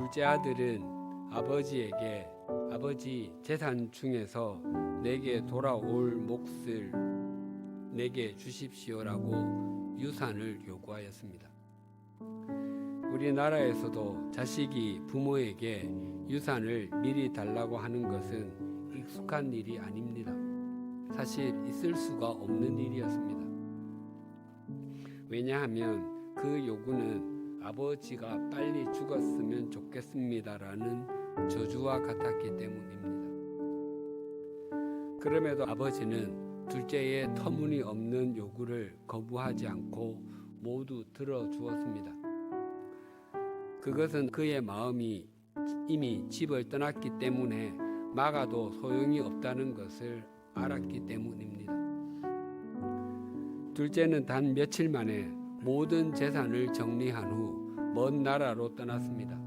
둘째 아들은 아버지에게 아버지 재산 중에서 내게 돌아올 몫을 내게 주십시오라고 유산을 요구하였습니다. 우리나라에서도 자식이 부모에게 유산을 미리 달라고 하는 것은 익숙한 일이 아닙니다. 사실 있을 수가 없는 일이었습니다. 왜냐하면 그 요구는 아버지가 빨리 죽었으면 좋겠습니다라는 저주와 같았기 때문입니다. 그럼에도 아버지는 둘째의 터무니없는 요구를 거부하지 않고 모두 들어주었습니다. 그것은 그의 마음이 이미 집을 떠났기 때문에 막아도 소용이 없다는 것을 알았기 때문입니다. 둘째는 단 며칠 만에 모든 재산을 정리한 후 먼 나라로 떠났습니다.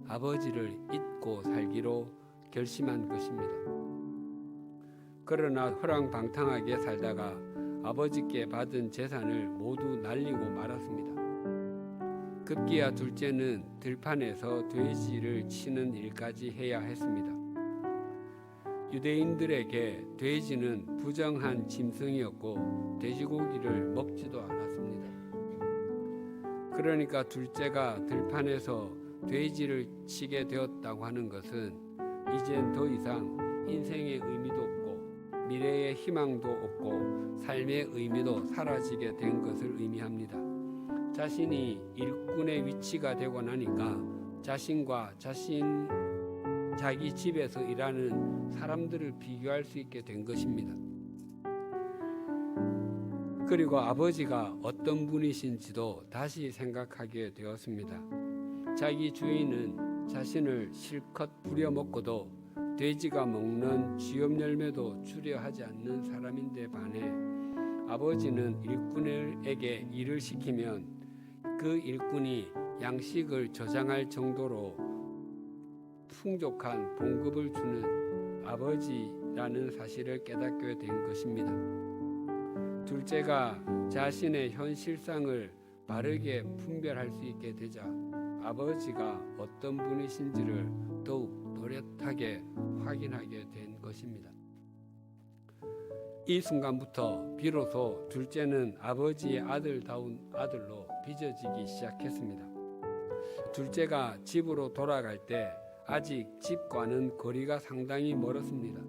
아버지를 잊고 살기로 결심한 것입니다. 그러나 허랑방탕하게 살다가 아버지께 받은 재산을 모두 날리고 말았습니다. 급기야 둘째는 들판에서 돼지를 치는 일까지 해야 했습니다. 유대인들에게 돼지는 부정한 짐승이었고 돼지고기를 먹지도 않았습니다. 그러니까 둘째가 들판에서 돼지를 치게 되었다고 하는 것은 이젠 더 이상 인생의 의미도 없고 미래의 희망도 없고 삶의 의미도 사라지게 된 것을 의미합니다. 자신이 일꾼의 위치가 되고 나니까 자신과 자기 집에서 일하는 사람들을 비교할 수 있게 된 것입니다. 그리고 아버지가 어떤 분이신지도 다시 생각하게 되었습니다. 자기 주인은 자신을 실컷 부려먹고도 돼지가 먹는 쥐업 열매도 주려 하지 않는 사람인데 반해 아버지는 일꾼에게 일을 시키면 그 일꾼이 양식을 저장할 정도로 풍족한 봉급을 주는 아버지라는 사실을 깨닫게 된 것입니다. 둘째가 자신의 현실상을 바르게 분별할 수 있게 되자 아버지가 어떤 분이신지를 더욱 또렷하게 확인하게 된 것입니다. 이 순간부터 비로소 둘째는 아버지의 아들다운 아들로 빚어지기 시작했습니다. 둘째가 집으로 돌아갈 때 아직 집과는 거리가 상당히 멀었습니다.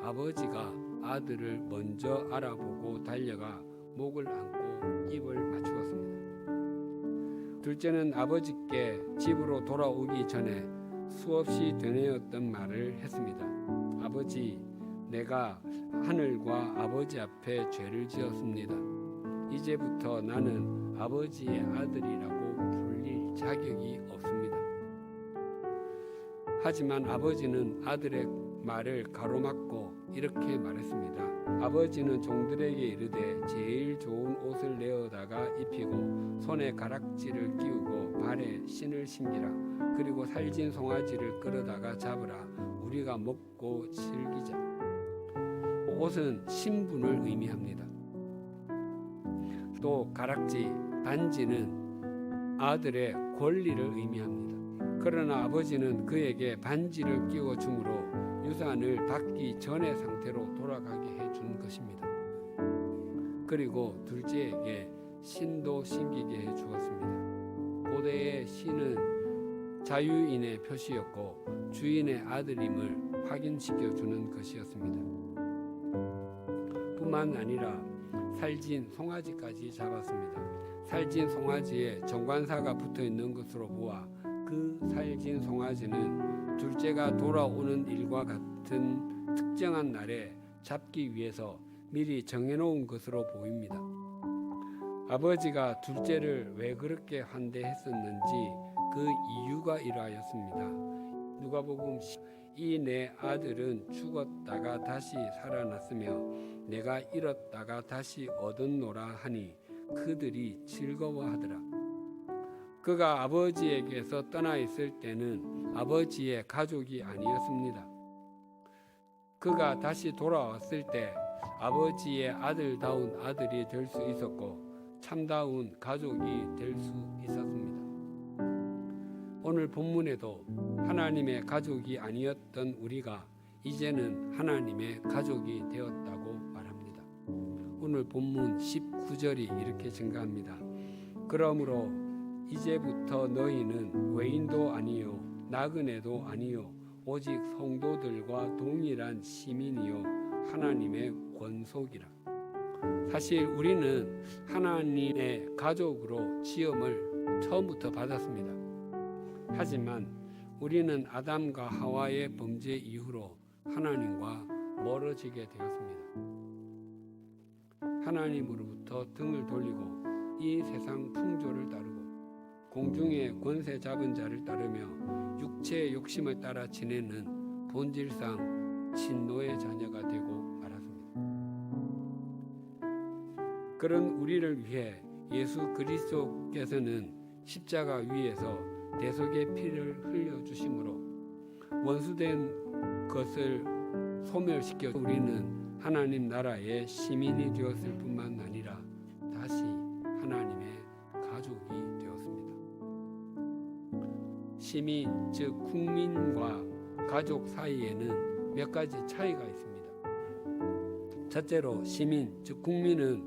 아버지가 아들을 먼저 알아보고 달려가 목을 안고 입을 맞추었습니다. 둘째는 아버지께 집으로 돌아오기 전에 수없이 되뇌었던 말을 했습니다. 아버지, 내가 하늘과 아버지 앞에 죄를 지었습니다. 이제부터 나는 아버지의 아들이라고 불릴 자격이 없습니다. 하지만 아버지는 아들의 말을 가로막고 이렇게 말했습니다. 아버지는 종들에게 이르되 제일 좋은 옷을 내어다가 입히고 손에 가락지를 끼우고 발에 신을 신기라. 그리고 살진 송아지를 끌어다가 잡으라. 우리가 먹고 즐기자. 옷은 신분을 의미합니다. 또 가락지, 반지는 아들의 권리를 의미합니다. 그러나 아버지는 그에게 반지를 끼워 주므로 유산을 받기 전의 상태로 돌아가게 해준 것입니다. 그리고 둘째에게 신도 신기게 해 주었습니다. 고대의 신은 자유인의 표시였고 주인의 아들임을 확인시켜 주는 것이었습니다. 뿐만 아니라 살진 송아지까지 잡았습니다. 살진 송아지에 정관사가 붙어 있는 것으로 보아 그 살진 송아지는 둘째가 돌아오는 일과 같은 특정한 날에 잡기 위해서 미리 정해놓은 것으로 보입니다. 아버지가 둘째를 왜 그렇게 환대했었는지 그 이유가 이러하였습니다. 누가복음 이 내 아들은 죽었다가 다시 살아났으며 내가 잃었다가 다시 얻었노라 하니 그들이 즐거워하더라. 그가 아버지에게서 떠나 있을 때는 아버지의 가족이 아니었습니다. 그가 다시 돌아왔을 때 아버지의 아들다운 아들이 될 수 있었고 참다운 가족이 될 수 있었습니다. 오늘 본문에도 하나님의 가족이 아니었던 우리가 이제는 하나님의 가족이 되었다고 말합니다. 오늘 본문 19절이 이렇게 증가합니다. 그러므로 이제부터 너희는 외인도 아니요 나그네도 아니요 오직 성도들과 동일한 시민이요 하나님의 권속이라. 사실 우리는 하나님의 가족으로 지음을 처음부터 받았습니다. 하지만 우리는 아담과 하와의 범죄 이후로 하나님과 멀어지게 되었습니다. 하나님으로부터 등을 돌리고 이 세상 풍조를 따르고 공중의 권세 잡은 자를 따르며 육체의 욕심을 따라 지내는 본질상 진노의 자녀가 되고 말았습니다. 그런 우리를 위해 예수 그리스도께서는 십자가 위에서 대속의 피를 흘려주심으로 원수된 것을 소멸시켜 우리는 하나님 나라의 시민이 되었을 뿐만 아니라 다시 하나님의 가족이 되었습니다. 시민, 즉 국민과 가족 사이에는 몇 가지 차이가 있습니다. 첫째로 시민, 즉 국민은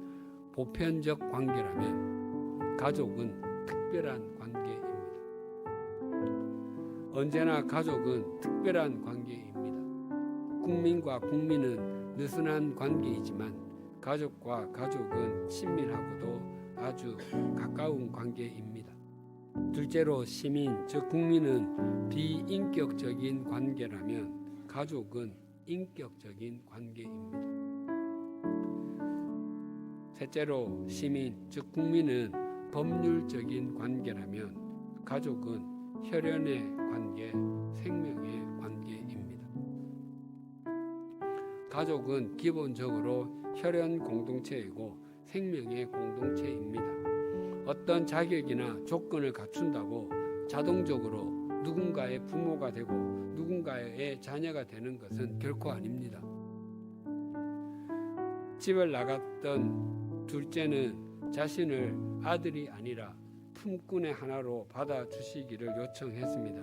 보편적 관계라면 가족은 특별한 관계입니다. 언제나 가족은 특별한 관계입니다. 국민과 국민은 느슨한 관계이지만 가족과 가족은 친밀하고도 아주 가까운 관계입니다. 둘째로 시민, 즉 국민은 비인격적인 관계라면 가족은 인격적인 관계입니다. 셋째로 시민, 즉 국민은 법률적인 관계라면 가족은 혈연의 관계, 생명의 관계입니다. 가족은 기본적으로 혈연 공동체이고 생명의 공동체입니다. 어떤 자격이나 조건을 갖춘다고 자동적으로 누군가의 부모가 되고 누군가의 자녀가 되는 것은 결코 아닙니다. 집을 나갔던 둘째는 자신을 아들이 아니라 품꾼의 하나로 받아주시기를 요청했습니다.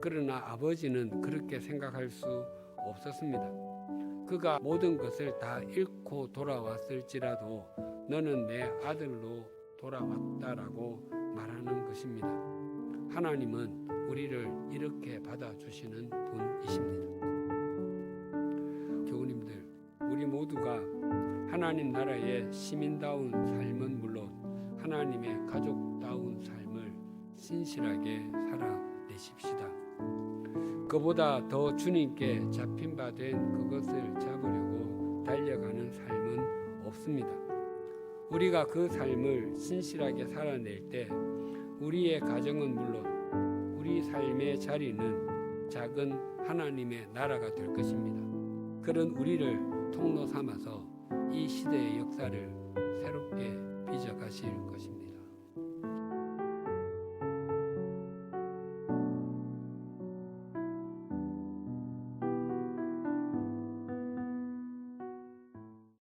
그러나 아버지는 그렇게 생각할 수 없었습니다. 그가 모든 것을 다 잃고 돌아왔을지라도 너는 내 아들로 돌아왔다라고 말하는 것입니다. 하나님은 우리를 이렇게 받아주시는 분이십니다. 교우님들, 우리 모두가 하나님 나라의 시민다운 삶은 물론 하나님의 가족다운 삶을 신실하게 살아내십시다. 그보다 더 주님께 잡힌 바 된 그것을 잡으려고 달려가는 삶은 없습니다. 우리가 그 삶을 신실하게 살아낼 때 우리의 가정은 물론 우리 삶의 자리는 작은 하나님의 나라가 될 것입니다. 그런 우리를 통로 삼아서 이 시대의 역사를 새롭게 빚어가실 것입니다.